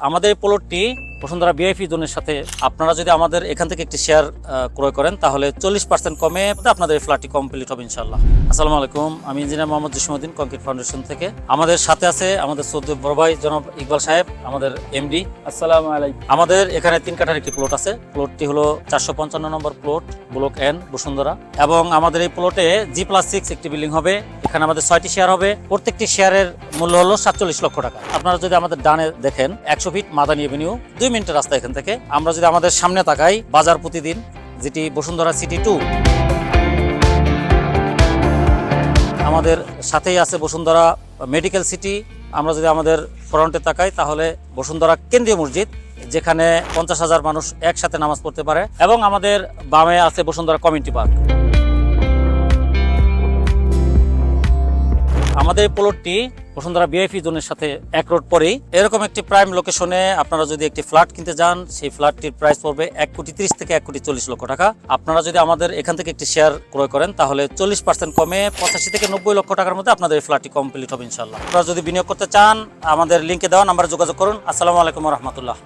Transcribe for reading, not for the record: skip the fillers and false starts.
আমাদের প্লটটি বসুন্ধরা ভিআইপি জোনের সাথে আপনারা যদি আমাদের এখান থেকে একটি শেয়ার ক্রয় করেন তাহলে 40% কমে আপনাদের এই ফ্ল্যাটটি কমপ্লিট হবে ইনশাআল্লাহ। আসসালামু আলাইকুম, আমি engineer Mohammad Jasimuddin concrete foundation থেকে। আমাদের সাথে আছে আমাদের সৌদি বড় ভাই জনাব ইকবাল সাহেব, আমাদের এমডি। আসসালামু আলাইকুম। আমাদের এখানে 3 কাঠার একটি প্লট আছে। প্লটটি হলো 455 নম্বর প্লট, ব্লক এন, বসুন্ধরা। এবং আমাদের এই প্লটে G+6 একটি বিল্ডিং হবে। এখানে আমাদের 6টি শেয়ার হবে। প্রত্যেকটি শেয়ারের মূল্য হলো 47 লক্ষ টাকা। আপনারা যদি আমাদের ডানে দেখেন 100 ফিট মাদানী এভিনিউ, 2 মিনিটের রাস্তা এখান থেকে। আমরা যদি আমাদের সামনে তাকাই, বাজার প্রতিদিন, যেটি বসুন্ধরা সিটি 2। আমাদের সাথেই আছে বসুন্ধরা মেডিকেল সিটি। আমরা যদি আমাদের ফ্রন্টে তাকাই তাহলে বসুন্ধরা কেন্দ্রীয় মসজিদ, যেখানে 50,000 মানুষ একসাথে নামাজ পড়তে পারে। এবং আমাদের বামে আছে বসুন্ধরা কমিউনিটি পার্ক। আমাদের এই প্লটটি বসুন্ধরা ভিআইপি জোনের সাথে 1 রোড পরেই। এরকম একটি প্রাইম লোকেশনে আপনারা যদি একটি ফ্ল্যাট কিনতে যান, সেই ফ্ল্যাটটির প্রাইস পড়বে 1,30 থেকে 1,40 লক্ষ টাকা। আপনারা যদি আমাদের এখান থেকে একটি শেয়ার ক্রয় করেন তাহলে 40% কমে 85 থেকে 90 লক্ষ টাকার মধ্যে আপনাদের এই ফ্ল্যাটটি কমপ্লিট হবে ইনশাআল্লাহ। আপনারা যদি বিনিয়োগ করতে চান আমাদের লিঙ্কে দেওয়া নাম্বারে যোগাযোগ করুন। আসসালামু আলাইকুম ওয়া রাহমাতুল্লাহ।